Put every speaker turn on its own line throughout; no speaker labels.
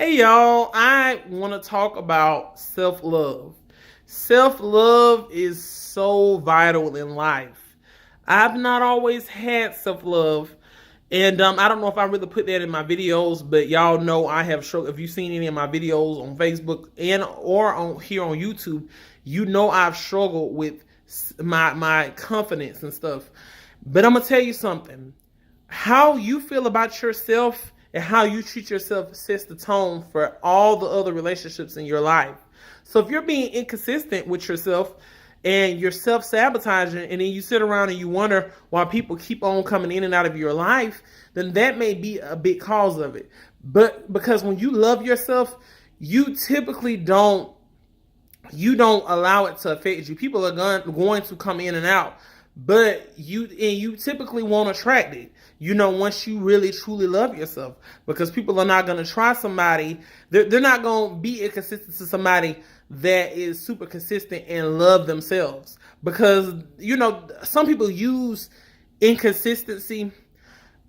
Hey y'all, I want to talk about self-love. Self-love is so vital in life. I've not always had self-love, and I don't know if I really put that in my videos, but y'all know I have struggled. If you've seen any of my videos on Facebook and or on here on YouTube, you know I've struggled with my confidence and stuff. But I'm gonna tell you something. How you feel about yourself and how you treat yourself sets the tone for all the other relationships in your life. So if you're being inconsistent with yourself and you're self-sabotaging, and then you sit around and you wonder why people keep on coming in and out of your life, then that may be a big cause of it. But because when you love yourself, you typically don't allow it to affect you. People are going to come in and out, but you typically won't attract it. Once you really truly love yourself, because people are not going to try somebody. They're not going to be inconsistent to somebody that is super consistent and love themselves. Because some people use inconsistency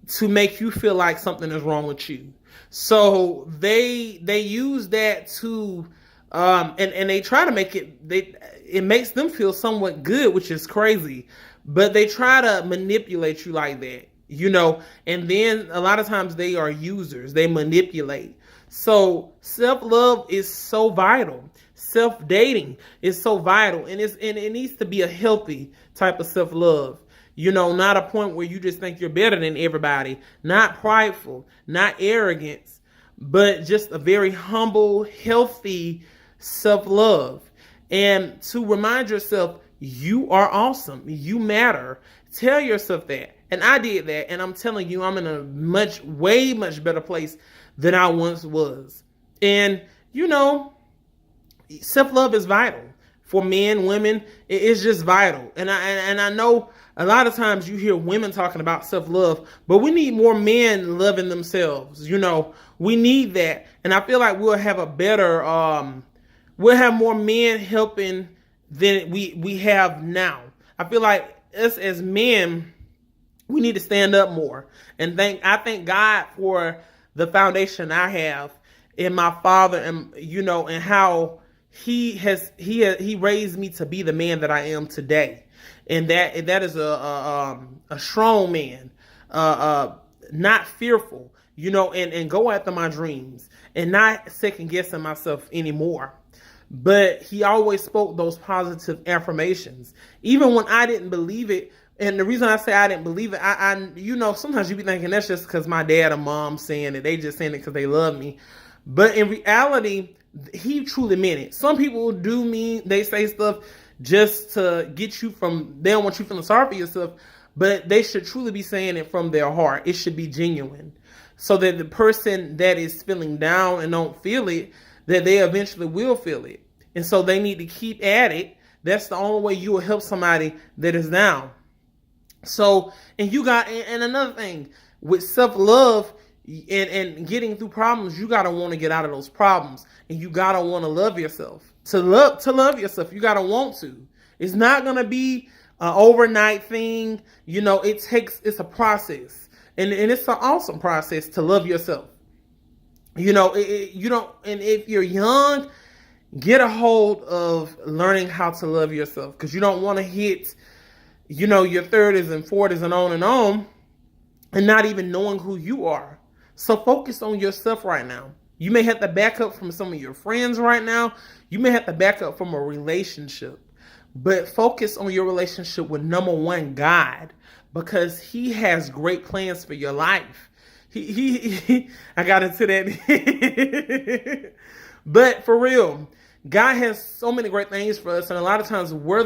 to make you feel like something is wrong with you. So they use that to and they try to make it makes them feel somewhat good, which is crazy. But they try to manipulate you like that. And then a lot of times they are users. They manipulate. So self-love is so vital. Self-dating is so vital. And it needs to be a healthy type of self-love. Not a point where you just think you're better than everybody. Not prideful, not arrogance, but just a very humble, healthy self-love. And to remind yourself, you are awesome. You matter. Tell yourself that. And I did that. And I'm telling you, I'm in a way much better place than I once was. And, self-love is vital for men, women. It's just vital. And I know a lot of times you hear women talking about self-love, but we need more men loving themselves. We need that. And I feel like we'll have a better, we'll have more men helping than we have now. I feel like us as men, we need to stand up more. And I thank God for the foundation I have in my father, and and how he raised me to be the man that I am today. And that is a strong man, not fearful, and go after my dreams and not second guessing myself anymore. But he always spoke those positive affirmations, even when I didn't believe it. And the reason I say I didn't believe it, sometimes you be thinking that's just because my dad or mom saying it. They just saying it because they love me. But in reality, he truly meant it. Some people they say stuff just to get you they don't want you feeling sorry for yourself, but they should truly be saying it from their heart. It should be genuine, so that the person that is feeling down and don't feel it, that they eventually will feel it. And so they need to keep at it. That's the only way you will help somebody that is down. So, and another thing with self-love and getting through problems, you got to want to get out of those problems, and you got to want to love yourself. To love yourself, you got to want to. It's not going to be an overnight thing. It's a process, and it's an awesome process to love yourself. And if you're young, get a hold of learning how to love yourself, because you don't want to hit, your 30s and 40s and not even knowing who you are. So focus on yourself right now. You may have to back up from some of your friends right now. You may have to back up from a relationship, but focus on your relationship with number one, God, because he has great plans for your life. I got into that. But for real, God has so many great things for us. And a lot of times we are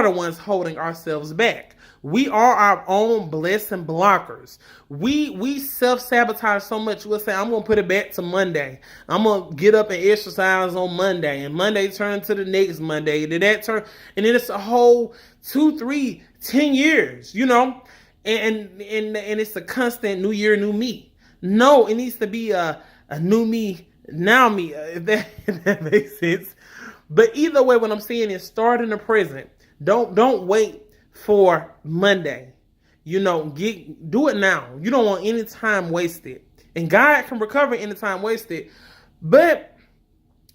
the ones holding ourselves back. We are our own blessing blockers. We self-sabotage so much. We'll say, I'm going to put it back to Monday. I'm going to get up and exercise on Monday. And Monday turn to the next Monday. And then it's a whole 2, 3, 10 years, And it's a constant new year, new me. No, it needs to be a new me, now me, if that makes sense. But either way, what I'm saying is start in the present. Don't wait for Monday. Do it now. You don't want any time wasted. And God can recover any time wasted. But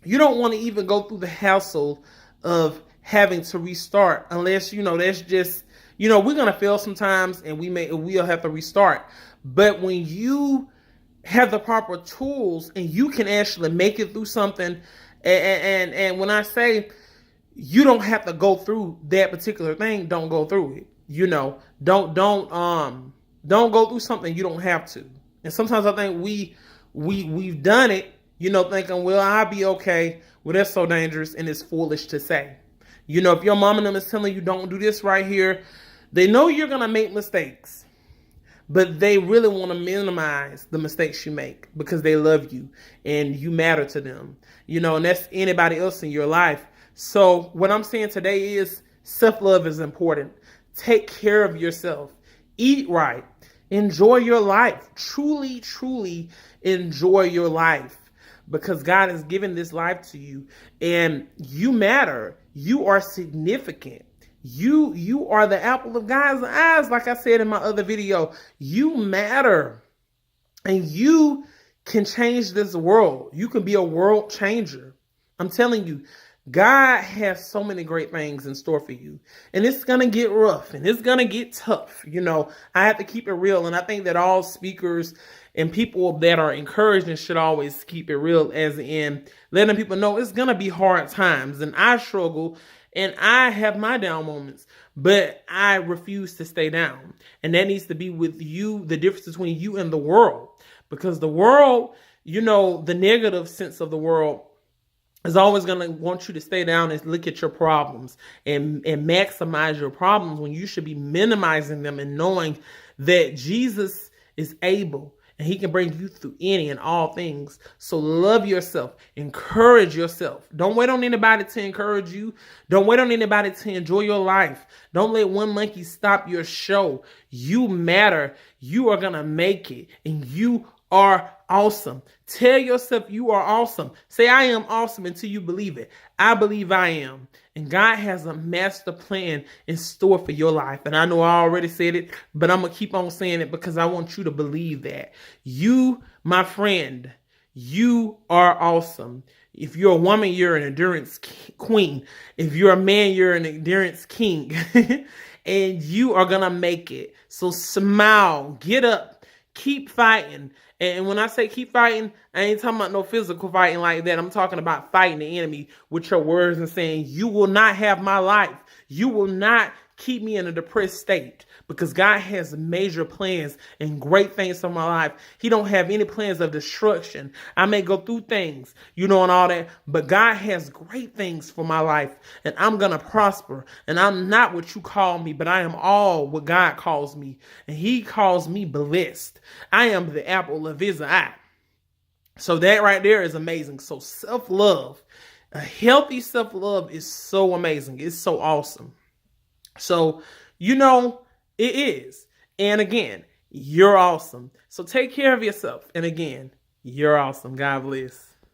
you don't want to even go through the hassle of having to restart unless, that's just, we're going to fail sometimes and we'll have to restart. But when you have the proper tools and you can actually make it through something, and when I say you don't have to go through that particular thing, don't go through it. Don't go through something you don't have to. And sometimes I think we've done it, thinking, well, I'll be okay. Well, that's so dangerous and it's foolish to say. If your mom and them is telling you don't do this right here, they know you're gonna make mistakes, but they really want to minimize the mistakes you make because they love you and you matter to them. And that's anybody else in your life. So what I'm saying today is self-love is important. Take care of yourself. Eat right. Enjoy your life. Truly, truly enjoy your life because God has given this life to you and you matter. You are significant. You are the apple of God's eyes. Like I said in my other video, you matter and you can change this world. You can be a world changer. I'm telling you, God has so many great things in store for you. And it's going to get rough and it's going to get tough. I have to keep it real. And I think that all speakers and people that are encouraging should always keep it real, as in letting people know it's going to be hard times. And I struggle and I have my down moments, but I refuse to stay down. And that needs to be with you, the difference between you and the world. Because the world, the negative sense of the world is always going to want you to stay down and look at your problems and maximize your problems when you should be minimizing them and knowing that Jesus is able and he can bring you through any and all things. So love yourself. Encourage yourself. Don't wait on anybody to encourage you. Don't wait on anybody to enjoy your life. Don't let one monkey stop your show. You matter. You are going to make it. And you are awesome. Tell yourself you are awesome. Say, I am awesome until you believe it. I believe I am. And God has a master plan in store for your life. And I know I already said it, but I'm going to keep on saying it because I want you to believe that. You, my friend, you are awesome. If you're a woman, you're an endurance queen. If you're a man, you're an endurance king. And you are going to make it. So smile, get up, keep fighting. And when I say keep fighting, I ain't talking about no physical fighting like that. I'm talking about fighting the enemy with your words and saying, you will not have my life. You will not keep me in a depressed state because God has major plans and great things for my life. He don't have any plans of destruction. I may go through things, and all that, but God has great things for my life and I'm going to prosper. And I'm not what you call me, but I am all what God calls me. And he calls me blessed. I am the apple of his eye. So that right there is amazing. So self-love, a healthy self-love is so amazing. It's so awesome. So, it is. And again, you're awesome. So take care of yourself. And again, you're awesome. God bless.